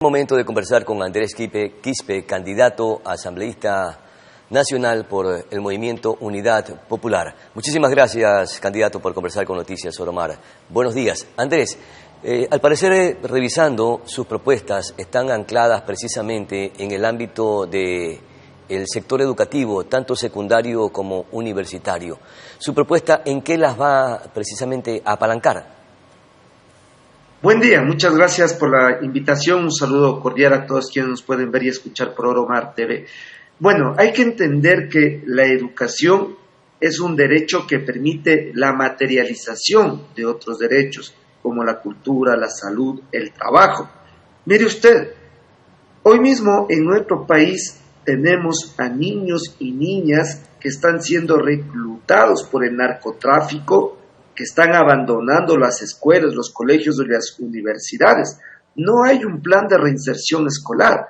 Momento de conversar con Andrés Quispe, candidato a asambleísta nacional por el movimiento Unidad Popular. Muchísimas gracias, candidato, por conversar con Noticias Oromar. Buenos días. Andrés, al parecer, revisando sus propuestas, están ancladas precisamente en el ámbito del sector educativo, tanto secundario como universitario. ¿Su propuesta en qué las va precisamente a apalancar? Buen día, muchas gracias por la invitación. Un saludo cordial a todos quienes nos pueden ver y escuchar por Oromar TV. Bueno, hay que entender que la educación es un derecho que permite la materialización de otros derechos, como la cultura, la salud, el trabajo. Mire usted, hoy mismo en nuestro país tenemos a niños y niñas que están siendo reclutados por el narcotráfico, que están abandonando las escuelas, los colegios y las universidades. No hay un plan de reinserción escolar,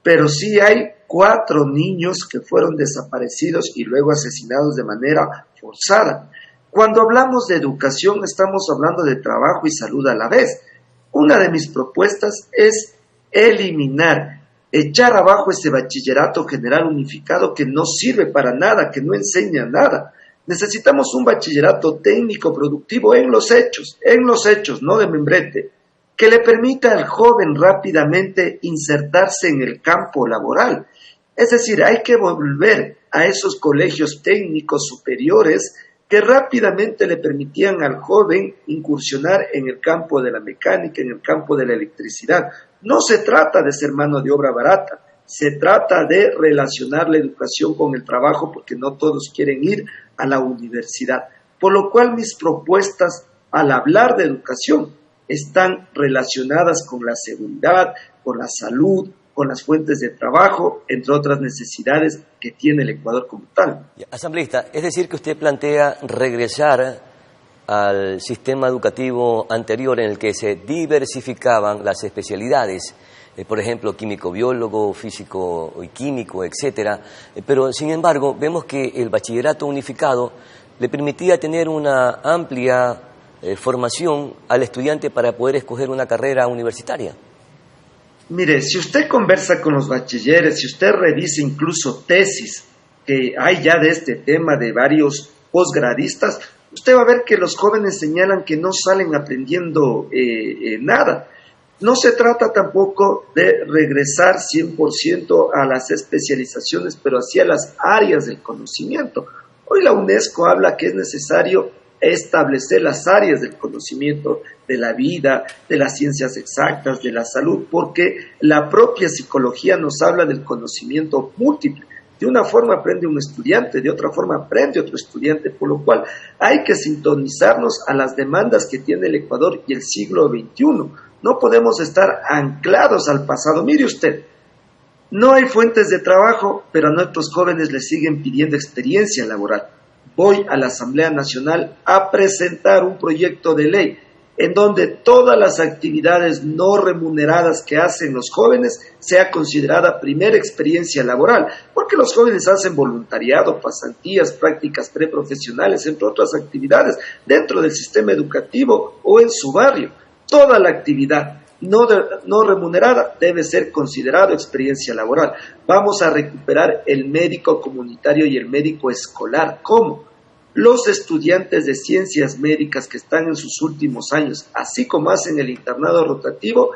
pero sí hay 4 niños que fueron desaparecidos y luego asesinados de manera forzada. Cuando hablamos de educación, estamos hablando de trabajo y salud a la vez. Una de mis propuestas es eliminar, echar abajo ese bachillerato general unificado que no sirve para nada, que no enseña nada. Necesitamos un bachillerato técnico productivo en los hechos, no de membrete, que le permita al joven rápidamente insertarse en el campo laboral. Es decir, hay que volver a esos colegios técnicos superiores que rápidamente le permitían al joven incursionar en el campo de la mecánica, en el campo de la electricidad. No se trata de ser mano de obra barata, se trata de relacionar la educación con el trabajo porque no todos quieren ir a la universidad. Por lo cual mis propuestas al hablar de educación están relacionadas con la seguridad, con la salud, con las fuentes de trabajo, entre otras necesidades que tiene el Ecuador como tal. Asambleísta, es decir que usted plantea regresar al sistema educativo anterior en el que se diversificaban las especialidades, por ejemplo, químico-biólogo, físico y químico, etcétera. Pero, sin embargo, vemos que el bachillerato unificado le permitía tener una amplia formación al estudiante para poder escoger una carrera universitaria. Mire, si usted conversa con los bachilleres, si usted revisa incluso tesis que hay ya de este tema de varios posgradistas, usted va a ver que los jóvenes señalan que no salen aprendiendo nada. No se trata tampoco de regresar 100% a las especializaciones, pero hacia las áreas del conocimiento. Hoy la UNESCO habla que es necesario establecer las áreas del conocimiento de la vida, de las ciencias exactas, de la salud, porque la propia psicología nos habla del conocimiento múltiple. De una forma aprende un estudiante, de otra forma aprende otro estudiante, por lo cual hay que sintonizarnos a las demandas que tiene el Ecuador y el siglo XXI. No podemos estar anclados al pasado. Mire usted, no hay fuentes de trabajo, pero a nuestros jóvenes les siguen pidiendo experiencia laboral. Voy a la Asamblea Nacional a presentar un proyecto de ley en donde todas las actividades no remuneradas que hacen los jóvenes sea considerada primera experiencia laboral, porque los jóvenes hacen voluntariado, pasantías, prácticas preprofesionales, entre otras actividades, dentro del sistema educativo o en su barrio. Toda la actividad no remunerada debe ser considerada experiencia laboral. Vamos a recuperar el médico comunitario y el médico escolar. ¿Cómo? Los estudiantes de ciencias médicas que están en sus últimos años, así como hacen el internado rotativo,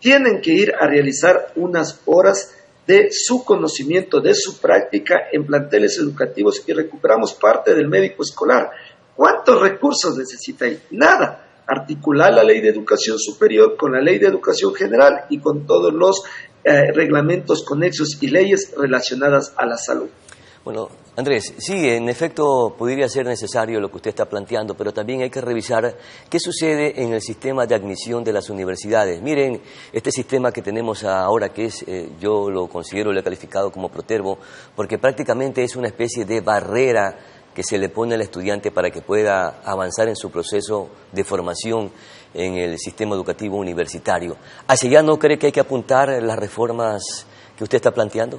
tienen que ir a realizar unas horas de su conocimiento, de su práctica en planteles educativos y recuperamos parte del médico escolar. ¿Cuántos recursos necesita ahí? Nada. Articular la ley de educación superior con la ley de educación general y con todos los reglamentos conexos y leyes relacionadas a la salud. Bueno, Andrés, sí, en efecto podría ser necesario lo que usted está planteando, pero también hay que revisar qué sucede en el sistema de admisión de las universidades. Miren, este sistema que tenemos ahora, que es, yo lo considero, lo he calificado como protervo, porque prácticamente es una especie de barrera que se le pone al estudiante para que pueda avanzar en su proceso de formación en el sistema educativo universitario. ¿Hacia allá no cree que hay que apuntar las reformas que usted está planteando?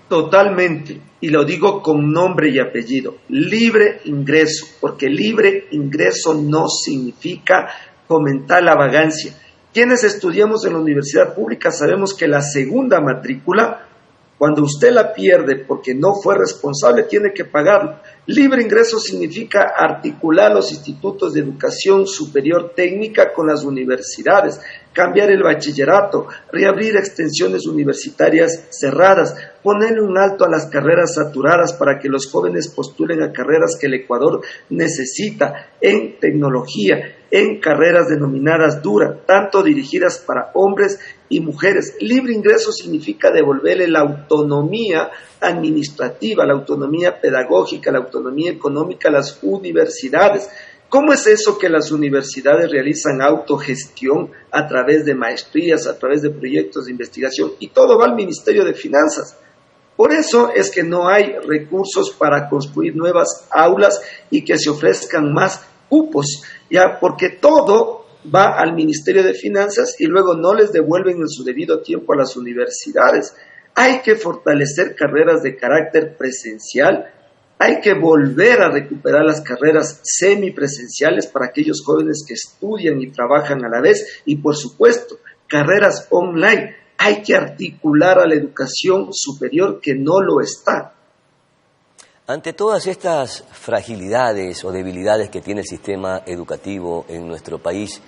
Totalmente, y lo digo con nombre y apellido, libre ingreso, porque libre ingreso no significa fomentar la vagancia. Quienes estudiamos en la universidad pública sabemos que la segunda matrícula, cuando usted la pierde porque no fue responsable, tiene que pagarlo. Libre ingreso significa articular los institutos de educación superior técnica con las universidades, cambiar el bachillerato, reabrir extensiones universitarias cerradas, ponerle un alto a las carreras saturadas para que los jóvenes postulen a carreras que el Ecuador necesita en tecnología, en carreras denominadas duras, tanto dirigidas para hombres y mujeres. Libre ingreso significa devolverle la autonomía administrativa, la autonomía pedagógica, la autonomía económica a las universidades. ¿Cómo es eso que las universidades realizan autogestión a través de maestrías, a través de proyectos de investigación? Y todo va al Ministerio de Finanzas. Por eso es que no hay recursos para construir nuevas aulas y que se ofrezcan más cupos, ya, porque todo va al Ministerio de Finanzas y luego no les devuelven en su debido tiempo a las universidades. Hay que fortalecer carreras de carácter presencial, hay que volver a recuperar las carreras semipresenciales para aquellos jóvenes que estudian y trabajan a la vez y, por supuesto, carreras online. Hay que articular a la educación superior que no lo está. Ante todas estas fragilidades o debilidades que tiene el sistema educativo en nuestro país,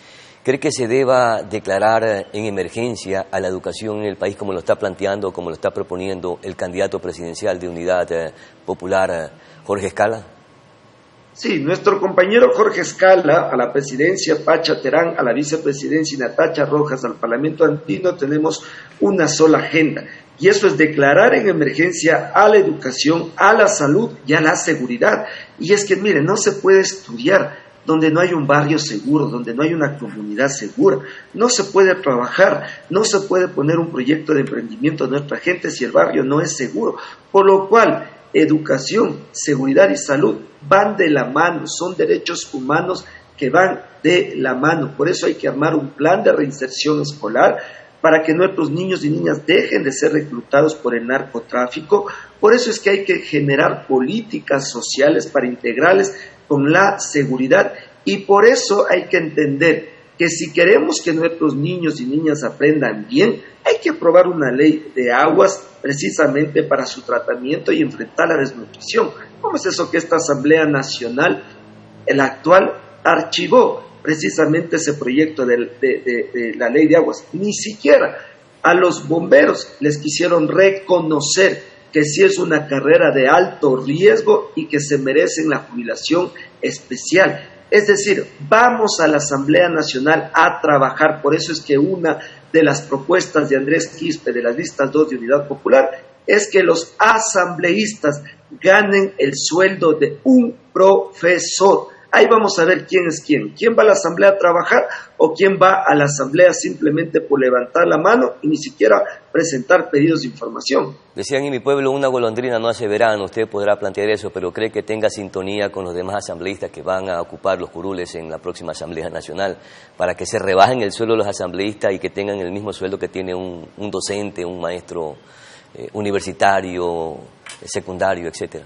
¿cree que se deba declarar en emergencia a la educación en el país como lo está planteando, como lo está proponiendo el candidato presidencial de Unidad Popular, Jorge Escala? Sí, nuestro compañero Jorge Escala a la presidencia, Pacha Terán a la vicepresidencia y Natacha Rojas al Parlamento Andino tenemos una sola agenda. Y eso es declarar en emergencia a la educación, a la salud y a la seguridad. Y es que, mire, no se puede estudiar donde no hay un barrio seguro, donde no hay una comunidad segura. No se puede trabajar, no se puede poner un proyecto de emprendimiento a nuestra gente si el barrio no es seguro. Por lo cual, educación, seguridad y salud van de la mano, son derechos humanos que van de la mano. Por eso hay que armar un plan de reinserción escolar para que nuestros niños y niñas dejen de ser reclutados por el narcotráfico. Por eso es que hay que generar políticas sociales para integrarles con la seguridad y por eso hay que entender que si queremos que nuestros niños y niñas aprendan bien, hay que aprobar una ley de aguas precisamente para su tratamiento y enfrentar la desnutrición. ¿Cómo es eso que esta Asamblea Nacional, el actual, archivó precisamente ese proyecto de la ley de aguas? Ni siquiera a los bomberos les quisieron reconocer que sí es una carrera de alto riesgo y que se merecen la jubilación especial. Es decir, vamos a la Asamblea Nacional a trabajar. Por eso es que una de las propuestas de Andrés Quispe de las listas 2 de Unidad Popular es que los asambleístas ganen el sueldo de un profesor. Ahí vamos a ver quién es quién. ¿Quién va a la asamblea a trabajar o quién va a la asamblea simplemente por levantar la mano y ni siquiera presentar pedidos de información? Decían en mi pueblo, una golondrina no hace verano. Usted podrá plantear eso, pero ¿cree que tenga sintonía con los demás asambleístas que van a ocupar los curules en la próxima Asamblea Nacional para que se rebajen el sueldo de los asambleístas y que tengan el mismo sueldo que tiene un docente, un maestro universitario, secundario, etcétera?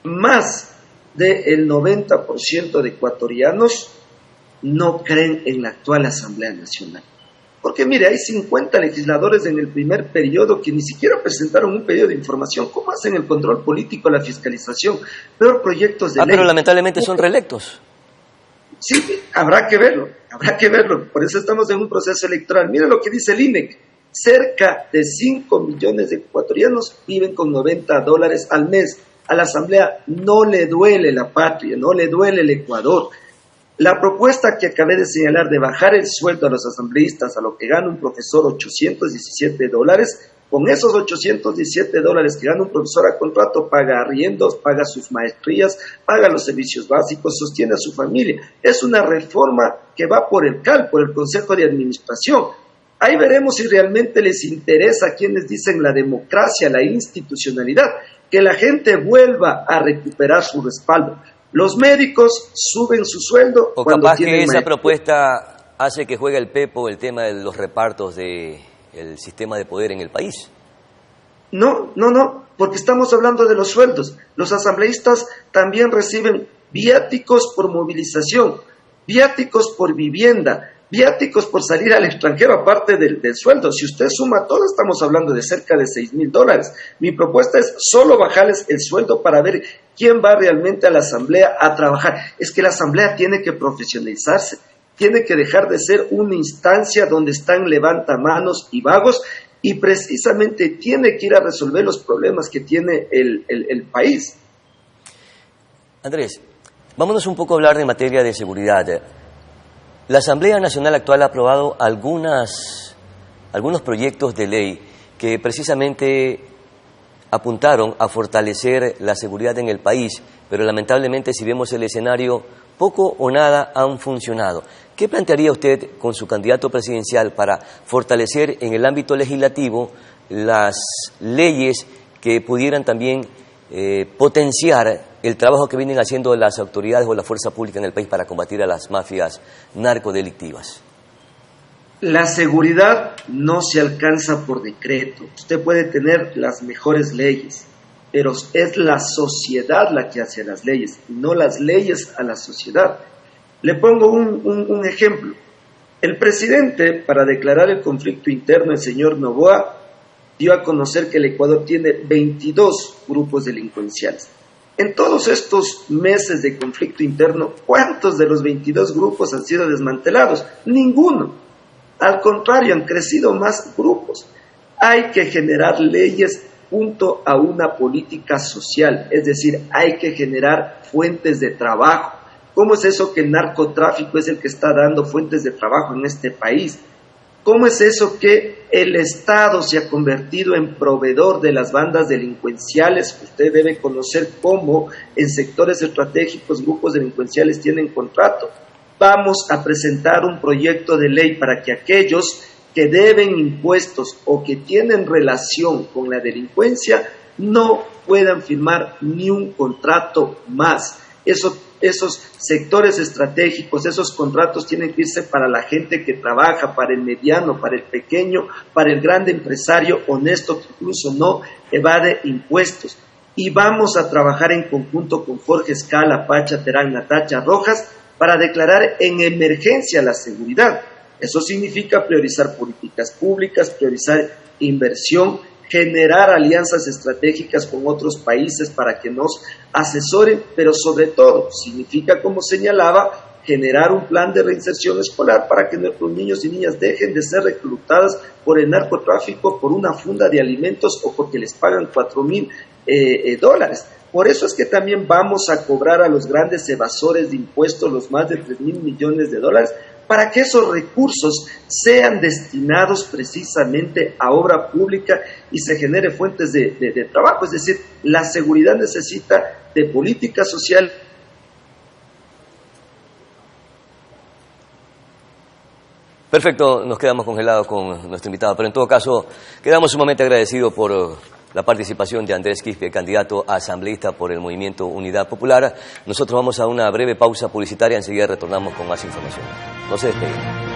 Más del 90% de ecuatorianos no creen en la actual Asamblea Nacional. Porque mire, hay 50 legisladores en el primer periodo que ni siquiera presentaron un pedido de información. ¿Cómo hacen el control político, la fiscalización? Peor proyectos de ley. Pero lamentablemente son reelectos. Sí, habrá que verlo. Por eso estamos en un proceso electoral. Mire lo que dice el INEC. Cerca de 5 millones de ecuatorianos viven con $90 al mes. A la Asamblea no le duele la patria, no le duele el Ecuador. La propuesta que acabé de señalar de bajar el sueldo a los asambleístas a lo que gana un profesor, $817, con esos $817 que gana un profesor a contrato, paga arriendos, paga sus maestrías, paga los servicios básicos, sostiene a su familia. Es una reforma que va por el CAL, por el Consejo de Administración. Ahí veremos si realmente les interesa a quienes dicen la democracia, la institucionalidad, que la gente vuelva a recuperar su respaldo. Los médicos suben su sueldo o cuando capaz tienen que esa maestría. propuesta hace que juegue el pepo el tema de los repartos del sistema de poder en el país. No, porque estamos hablando de los sueldos. Los asambleístas también reciben viáticos por movilización, viáticos por vivienda, Viáticos por salir al extranjero, aparte del sueldo. Si usted suma todo, estamos hablando de cerca de $6,000. Mi propuesta es solo bajarles el sueldo para ver quién va realmente a la asamblea a trabajar. Es que la asamblea tiene que profesionalizarse, tiene que dejar de ser una instancia donde están levantamanos y vagos, y precisamente tiene que ir a resolver los problemas que tiene el país. Andrés, vámonos un poco a hablar de materia de seguridad. La Asamblea Nacional actual ha aprobado algunos proyectos de ley que precisamente apuntaron a fortalecer la seguridad en el país, pero lamentablemente, si vemos el escenario, poco o nada han funcionado. ¿Qué plantearía usted con su candidato presidencial para fortalecer en el ámbito legislativo las leyes que pudieran también potenciar el trabajo que vienen haciendo las autoridades o la fuerza pública en el país para combatir a las mafias narcodelictivas? La seguridad no se alcanza por decreto. Usted puede tener las mejores leyes, pero es la sociedad la que hace las leyes, no las leyes a la sociedad. Le pongo un ejemplo. El presidente, para declarar el conflicto interno, el señor Noboa, dio a conocer que el Ecuador tiene 22 grupos delincuenciales. En todos estos meses de conflicto interno, ¿cuántos de los 22 grupos han sido desmantelados? Ninguno. Al contrario, han crecido más grupos. Hay que generar leyes junto a una política social, es decir, hay que generar fuentes de trabajo. ¿Cómo es eso que el narcotráfico es el que está dando fuentes de trabajo en este país? ¿Cómo es eso que el Estado se ha convertido en proveedor de las bandas delincuenciales? Usted debe conocer cómo en sectores estratégicos grupos delincuenciales tienen contrato. Vamos a presentar un proyecto de ley para que aquellos que deben impuestos o que tienen relación con la delincuencia no puedan firmar ni un contrato más. Esos sectores estratégicos, esos contratos tienen que irse para la gente que trabaja, para el mediano, para el pequeño, para el grande empresario honesto que incluso no evade impuestos. Y vamos a trabajar en conjunto con Jorge Escala, Pacha Terán, Natacha Rojas para declarar en emergencia la seguridad. Eso significa priorizar políticas públicas, priorizar inversión, generar alianzas estratégicas con otros países para que nos asesoren, pero sobre todo significa, como señalaba, generar un plan de reinserción escolar para que nuestros niños y niñas dejen de ser reclutadas por el narcotráfico, por una funda de alimentos o porque les pagan $4,000. Por eso es que también vamos a cobrar a los grandes evasores de impuestos los más de $3,000 millones, para que esos recursos sean destinados precisamente a obra pública y se genere fuentes de trabajo. Es decir, la seguridad necesita de política social. Perfecto, nos quedamos congelados con nuestro invitado, pero en todo caso quedamos sumamente agradecidos por la participación de Andrés Quispe, candidato a asambleísta por el Movimiento Unidad Popular. Nosotros vamos a una breve pausa publicitaria, enseguida retornamos con más información. No se despeguen.